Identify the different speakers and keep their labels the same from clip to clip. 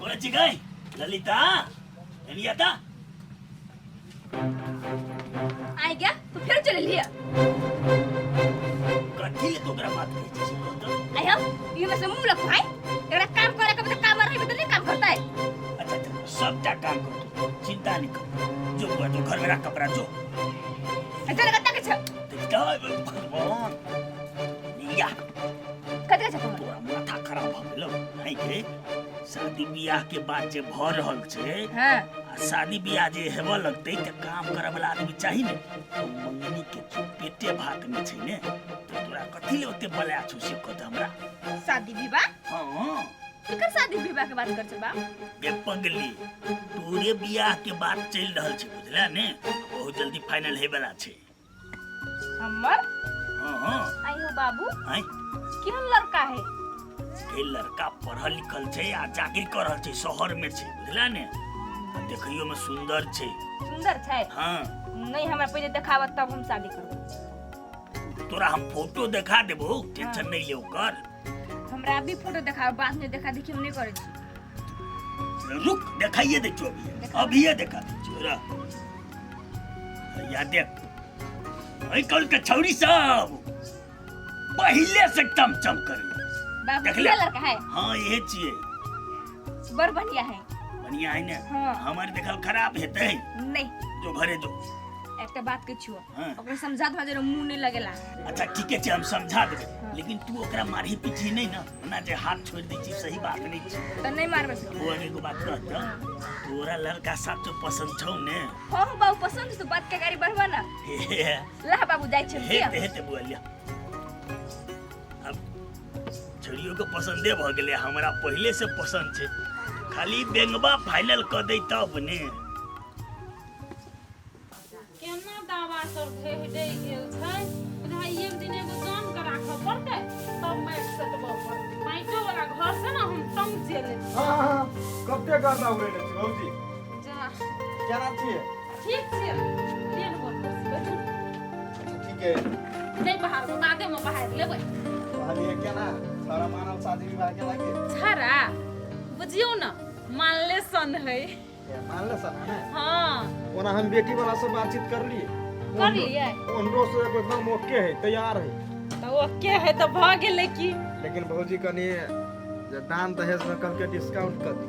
Speaker 1: कोणाची काय ललिता नहीं आता
Speaker 2: आई गया तू फिर चले लिया
Speaker 1: कठिल तो करा बात कही छी तो
Speaker 2: आई हम ये में से मुंह लग भाई तेरा काम करे कब तक काम रही तो नहीं काम करता है
Speaker 1: अच्छा अच्छा सब का काम कर तू चिंता नहीं कर जो हुआ तो घर में रख कपड़ा जो
Speaker 2: अच्छा लगता के छ
Speaker 1: देखता भगवान निया
Speaker 2: कते छ
Speaker 1: तोरा माथा खराब भ गेलो नहीं के शादी बियाह के बाद जे भ रहल छे
Speaker 2: हां
Speaker 1: शादी बियाह जे हेबो लगते त काम करे वाला आदमी चाहिए ने तो मंगनी के पेटे भात में छै ने तो तोरा कथि ले ओते बला छु से कत हमरा
Speaker 2: शादी विवाह
Speaker 1: हां
Speaker 2: केकर शादी विवाह के बात कर छ बा
Speaker 1: बे पगली तोरे बियाह के बात चल रहल छै बुझला ने बहुत जल्दी फाइनल हे वाला छै
Speaker 2: हमर
Speaker 1: हां हां
Speaker 2: आई हो बाबू
Speaker 1: आई
Speaker 2: केहन लड़का है
Speaker 1: के लड़का पढ़ल लिखल छै आ चाकरी कर रहल छै शहर में छै बुझला ने देखियो में सुंदर छै
Speaker 2: सुंदर छै
Speaker 1: हां
Speaker 2: नहीं हमरा पहले देखावत तब हम शादी करब
Speaker 1: तोरा हम फोटो दिखा देबो टेंशन नहीं ले कर
Speaker 2: हमरा अभी फोटो दिखाओ बाद में देखा देखी हम नहीं करे छी
Speaker 1: रुक दिखाइए दे जो अभी ये दिखा दे छोरा या देख आई कल के छौरी सब पहले से चमचम कर
Speaker 2: बाबू
Speaker 1: देख ले।
Speaker 2: ये लड़का है
Speaker 1: हां ये चाहिए
Speaker 2: बड़ बढ़िया है
Speaker 1: बढ़िया है ने
Speaker 2: हाँ।
Speaker 1: हमारे देखल खराब हेतै
Speaker 2: नहीं
Speaker 1: जो घरे जो
Speaker 2: एकटा बात के छुओ
Speaker 1: हाँ।
Speaker 2: ओकरा समझा दो जरा मुंह नहीं लगेला
Speaker 1: अच्छा ठीक है हम समझा देबे लेकिन तू ओकरा मारही पीठी नहीं ना ना जे हाथ छोड़ दै छी सही बात नहीं छै
Speaker 2: तो नहीं मारबे
Speaker 1: वो एगो बात कहता तोरा लड़का साचो पसंद छौ ने
Speaker 2: हां बाबू पसंद तो बात के गाड़ी बढ़वा ना
Speaker 1: हे
Speaker 2: ला बाबू जाय छै
Speaker 1: हेते बुआलिया अब छोरियों को पसंदे भ गेले हमरा पहले से पसंद छै खाली बेंगबा फाइनल क दै तब ने
Speaker 3: केना दावा सब भेज दे गेल छै बुझाइ एक दिन एगो जान के राखऽ पड़तै तब मैच सेटबो पर माइटो वाला घर से ना हम तंग चले
Speaker 4: हां कब तक करना उड़े ने बाबूजी
Speaker 3: जा
Speaker 4: क्या नाम छिए
Speaker 3: ठीक छै लेन बोल बैठू
Speaker 4: ठीक है
Speaker 3: नहीं बाहर को बादे में बाहर लेबै
Speaker 4: कहलिए क्या ना सारा मानव शादी विवाह के लागे
Speaker 3: छरा बुझियो ना मानले सन है
Speaker 4: मान ले सना है
Speaker 3: हां
Speaker 4: ओना हम बेटी वाला से बातचीत कर लिए
Speaker 3: कर लिए
Speaker 4: उनको से एकदम ओके है तैयार है
Speaker 3: तो ओके है तो भ गेलै की
Speaker 4: लेकिन भौजी कनी जे दान दहेज में कल के डिस्काउंट कर दी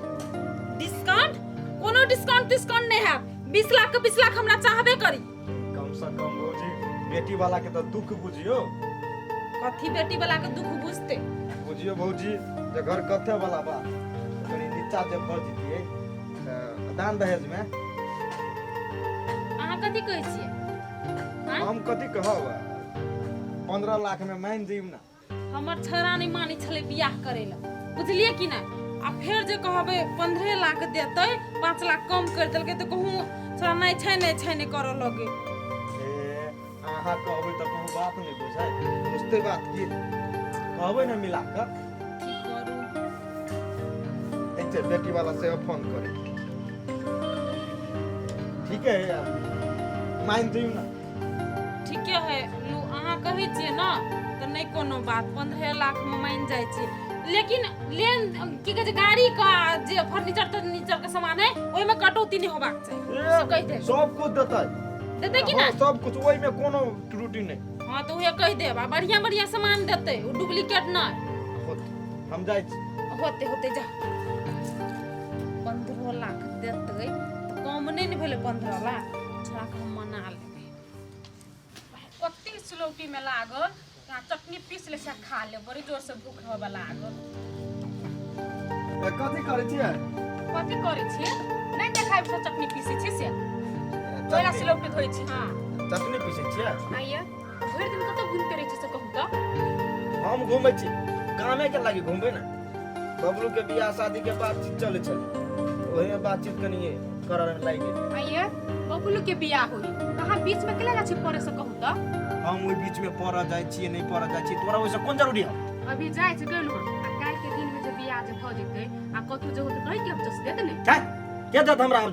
Speaker 3: डिस्काउंट कोनो डिस्काउंट नहीं है 20 लाख के 20 लाख हमरा चाहबे करी
Speaker 4: कम से कम भौजी बेटी वाला के तो दुख बुझियो
Speaker 3: कथी बेटी वाला के दुख बुझते
Speaker 4: बुझियो भौजी जे घर कथे वाला बा कनी नीचा जे बढ़ जतिए दान दहेज में
Speaker 3: अहाँ कथी कहै छियै
Speaker 4: हम कथी कहब 15 लाख में मान जइम ना
Speaker 3: हमर छौरा नहीं मानी छले बियाह करे ला बुझलिए कि ना आ फिर जे कहबे 15 लाख देतै 5 लाख कम कर देलकै तो कहूं छौरा नहीं छै करऽ लगे
Speaker 4: अहाँ कहबै तऽ कोनो बात नहीं बुझाय बुझते बात की कहबै ना मिला कर
Speaker 3: ठीक करू
Speaker 4: एते बेटी वाला से फोन करे ठीक है यार मान जइम ना
Speaker 3: ठीक है लू अहाँ कहै छियै ना तो नहीं कोनो बात 15 लाख में मान जाइ छी लेकिन लेन की कहै छै गाड़ी का जे फर्नीचर के सामान है ओइ में कटौती नहीं होबाक चाहिए से कहि दे
Speaker 4: सब कुछ
Speaker 3: देतै कि ना
Speaker 4: सब कुछ ओइ में कोनो त्रुटि नहीं
Speaker 3: हां तो उहे कहि देब आ बढ़िया सामान देतै ओ डुप्लीकेट नहीं
Speaker 4: हम जाइ छी
Speaker 3: होते जा 15 लाख देतै तो कम नहीं भेले 15 लाख छोरा के हम मना लेबै कत्ती स्लोटी में लागल का चटनी पीस ले से खा ले बड़ी जोर से भूख होबा लागल
Speaker 4: कथी करै छियै
Speaker 3: कथी करै छी नहीं देखाइ से चटनी पीसे छी से तोरा स्लोटी धोइ छी हां
Speaker 4: चटनी पीसे छियै
Speaker 3: आइया भरि दिन कतौ घुमते रहै छी से कहू त
Speaker 4: हम घूमै छी कामे के लागि घूमबै ना बबलू के बियाह शादी के बाद चले छलै ओही में बातचीत कनिए करऽ लागि
Speaker 3: आइया बबलू के बियाह होई कहां बीच में केला छी परे से कहू त
Speaker 4: हम ओइ बीच में पड़ जाइ छी नहीं पड़ जाइ छी तोरा ओइसे कोन जरूरी है
Speaker 3: अभी जाय छै गेलु आ काल के दिन में जे बियाह जे भ जेतै आ कथु जे होतै कहि के हम जस देत ने
Speaker 4: क्या के देत हमरा अब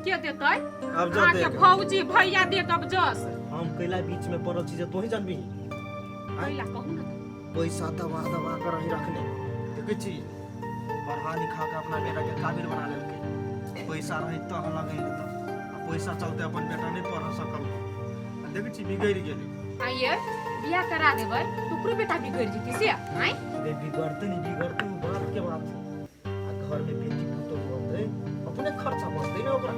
Speaker 3: के देतै
Speaker 4: अब जा
Speaker 3: आके
Speaker 4: दे
Speaker 3: भौजी भैया देत अब जस
Speaker 4: हम कैला बीच में पड़ल छी जे तोही जानबी
Speaker 3: पहिला कहू ना
Speaker 4: पैसा दबा कर ही रखने देखै छी पढ़ा लिखा के अपना बेटा के काबिल बना लेलकै। पैसा रही तो लगे देता, पैसा चलते अपन बेटा नहीं पढ़ सकल। देखे छी बिगड़ गेलै।
Speaker 2: आइए बियाह करा देबै टुकरो बेटा बिगड़ जेतै से आइ
Speaker 4: अरे बिगड़ते नहीं बिगड़ते वो बात के बात है। आ घर में बेटी पुतो होते अपने खर्चा बचते ना ओकरा।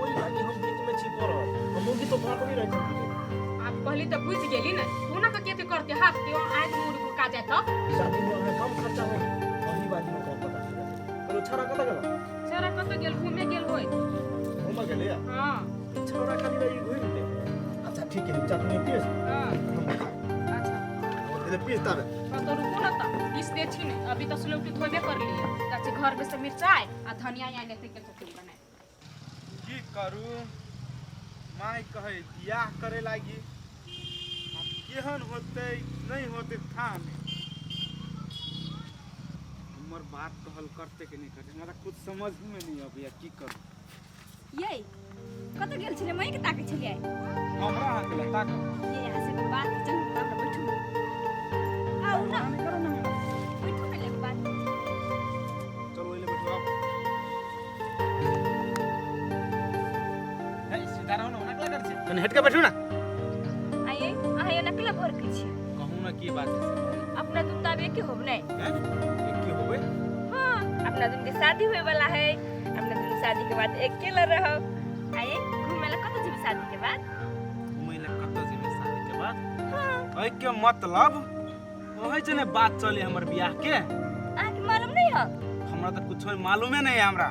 Speaker 4: ओई लागी हम बीच में छी पड़ल। हम की तो बात नहीं रही।
Speaker 2: आप पहले तो बुझ गेली ना कोना के केते करते हाथ के आज मोड़ का जात
Speaker 4: शादी में हमें कम खर्चा हो पहली बार में कम पता चला। तो छरा कत गेल?
Speaker 2: सारा कत गेल घूमे गेल होय
Speaker 4: घूम गेले या?
Speaker 2: हां
Speaker 4: छरा खाली रही घूमते। अच्छा ठीक है चटनी पीस।
Speaker 2: हां
Speaker 4: अच्छा और दे पीस तब।
Speaker 2: तो रुको ना त पीस दे छी ने अभी तो सुलौटी धोबे कर लिए ताचे घर में से मिर्चाई आ धनिया या लेते के चटनी बनाए
Speaker 5: की करू माय कहे बियाह करे लागी अब केहन होते नहीं होते था में हमर बात कहल करते कि नहीं करते हमरा कुछ समझ में नहीं अबैया की करू।
Speaker 2: ये कत गेल छले मई के ताके छलिए
Speaker 5: हमरा हाथ के लता
Speaker 2: ये यहाँ से तो बात चल हम बैठू आओ ना
Speaker 5: करो ना
Speaker 2: बैठू पहले बात
Speaker 5: चलो ले बैठो आप है सीधा रहो ना नकला कर छे
Speaker 4: कने हट के बैठो ना।
Speaker 2: आइए आइए नकला भर के छी
Speaker 5: कहूं ना की बात है
Speaker 2: अपना तुम ताबे के होब नहीं
Speaker 5: हैं एक की होबे
Speaker 2: हाँ अपना तुम के शादी होए वाला है अपना तुम शादी के बाद अकेला रहो आइए घूमे ला कत जेबे शादी के बाद
Speaker 5: मैले कत जेबे शादी के बाद
Speaker 2: हाँ
Speaker 5: ओइ के मतलब ओहे जने बात चले हमर बियाह के
Speaker 2: आके मालूम नहीं हो
Speaker 5: हमरा तो कुछ मालूमे नहीं है हमरा।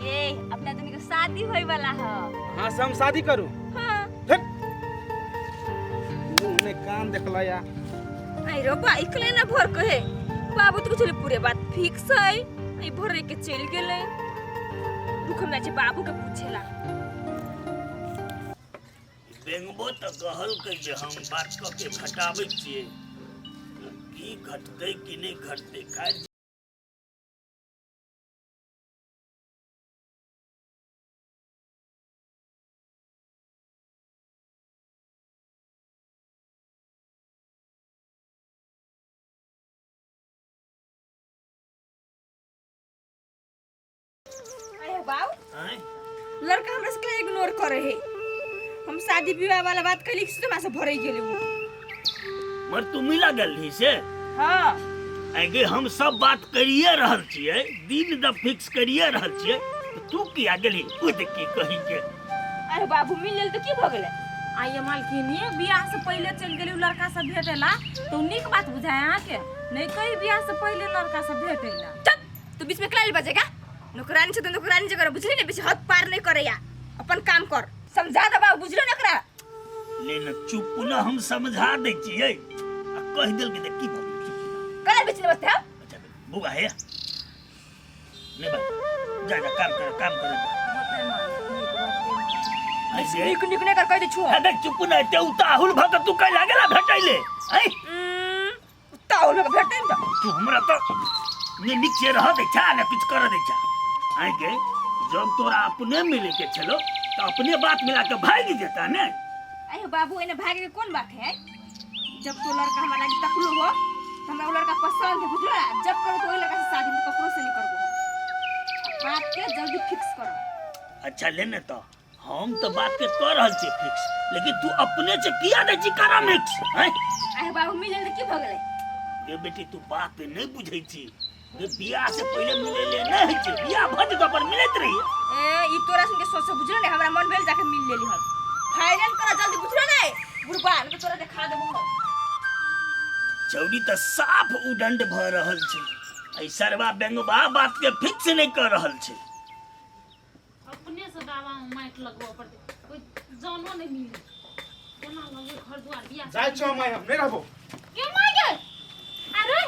Speaker 2: ये अपना तुम के शादी होए वाला है
Speaker 5: हाँ से हम शादी करूं
Speaker 2: हाँ
Speaker 5: मुंह कान देखला या
Speaker 2: आई रो बा इकले ना भर कहे बाबू तो चले पूरे बात फिक्स है आई भरे के चल गेले रुक हम जाचे बाबू के पूछेला
Speaker 1: बेंगबो तो कहल के जे हम बात क के घटाबै छियै की घटतै कि नहीं घटतै काज
Speaker 2: आयो बाऊ
Speaker 1: हैं
Speaker 2: लड़का हमरा से इग्नोर करे है हम शादी विवाह वाला बात कली से मासे भरे गेली वो
Speaker 1: मर तू मिला गेल रही से
Speaker 2: हां
Speaker 1: आगे हम सब बात करिए रहल छियै दिन द फिक्स करिए रहल छियै तो तू किया गेली खुद की कहि के
Speaker 2: अरे बाबू मिल लेल तो की भ गेले आइए मालकिनी बियाह से पहले चल गेली लड़का सब भेटेला तो नीक बात बुझाय आहा के नहीं कही बियाह से पहले लड़का सब भेटेला चुप तू बीच में कलाली बजेगा नौकरानी से तो नौकरानी जगह बुझली ने बेसी हद पार नहीं करे या अपन काम कर समझा दे बाबू बुझलो नकरा
Speaker 1: लेना चुप ना हम समझा दै छियै आ कह देल के की बात
Speaker 2: कला बीच में बता
Speaker 1: अच्छा बुआ है नहीं बात जा जा काम कर ऐसे
Speaker 2: निक निक नहीं कर कह दे छु
Speaker 1: अगर चुप ना ते उताहुल भ के तू कह लागेला भेटैले ऐ
Speaker 2: ताऊ लोग भेटै त
Speaker 1: तू हमरा तो ने नीचे रह दे छा ना कुछ कर दे छा आगे जब तोरा अपने मिले के चलो तो अपने बात मिला के भाग देता ने
Speaker 2: अरे बाबू एने भागे के कौन बात है जब तो लड़का हमारा लगी तकलो हो तो हमरा वो लड़का पसंद है बुझला जब करो तो वही लड़का से शादी में ककरो से नहीं करबो बात के जल्दी फिक्स करो
Speaker 1: अच्छा लेने तो हम तो बात के कर रहल छी फिक्स लेकिन तू अपने से किया दे छी करा मिक्स हैं
Speaker 2: अरे बाबू मिले की भ गेलै
Speaker 1: ये बेटी तू बात नहीं बुझै छी ये बियाह से पहले मिले ले नहीं छी बियाह भज के पर मिलत रही
Speaker 2: ए ई तोरा सुन के सोच बुझलो ने हमरा मन भेल जाके मिल लेली हल फाइनल करा जल्दी बुझलो ने बुढ़बा ने तोरा देखा देबो
Speaker 1: चौड़ी तो साफ उदंड भ रहल छै ऐ सरवा बेंगबा बात के फिक्स नहीं कर रहल छै
Speaker 3: अपने से दावा में माइक लगवा पड़ते कोई जानो नहीं मिले केना लगे घर द्वार बियाह
Speaker 5: जाय छ मैं हम नहीं रहबो
Speaker 3: के मार गए अरे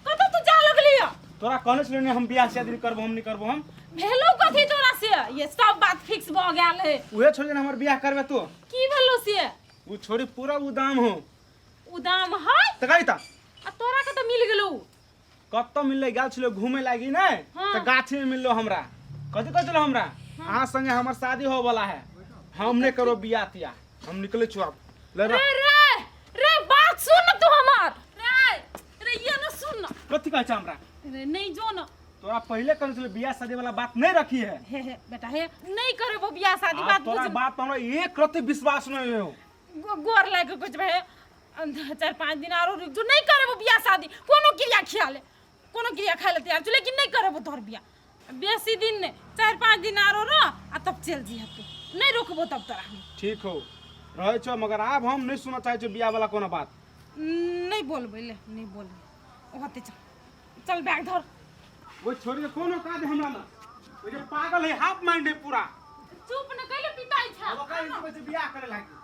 Speaker 3: कत तू जा लगली
Speaker 5: तोरा कहने छले हम बियाह शादी करबो हम नहीं करबो हम
Speaker 3: भेलो कथी तोरा से ये सब बात फिक्स भ गेल है
Speaker 5: उहे छोड़ जे हमर बियाह करबे तू
Speaker 3: की भेलो से
Speaker 5: वो छोड़ी पूरा उदाम हो
Speaker 3: उदाम है
Speaker 5: त कहि त
Speaker 3: आ तोरा के तो मिल गेलो
Speaker 5: कत मिलले गेल छलो घूमे लागी नै
Speaker 3: हाँ।
Speaker 5: त गाछी में मिललो हमरा कथि कहलो हमरा अहाँ संगे हमर शादी हो वाला है हम नहीं करो बियाह तिया हम निकले छु अब ले
Speaker 3: रे बात सुन तू हमार रे ये न सुन
Speaker 5: कथी कहै छ हमरा
Speaker 3: अरे नहीं जो ना
Speaker 5: तोरा पहले कहने छले बियाह शादी वाला बात नहीं रखी है
Speaker 3: हे बेटा हे नहीं करे वो बियाह शादी बात
Speaker 5: तोरा
Speaker 3: बुझ
Speaker 5: बात हमरा एक रत्ती विश्वास नहीं हो
Speaker 3: गोर लाग कुछ भाई 4-5 दिन और रुक जो नहीं करे वो बियाह शादी कोनो क्रिया खिया ले कोनो क्रिया खा ले तैयार छ लेकिन नहीं करे वो तोहर बियाह बेसी दिन ने 4-5 दिन और रह आ तब चल जी तू नहीं रोकबो तब तोरा हम
Speaker 5: ठीक हो रहे छो मगर अब हम नहीं सुना चाहे छो बियाह वाला कोनो बात
Speaker 3: नहीं बोलबे ले नहीं बोलबे ओते चल बैग धर
Speaker 5: वो छोरी के कोनो काज हमरा ना वो जो पागल है हाफ माइंड है पूरा
Speaker 3: चुप न कइले पिटाई छ
Speaker 5: अब कहीं से बियाह करे लागी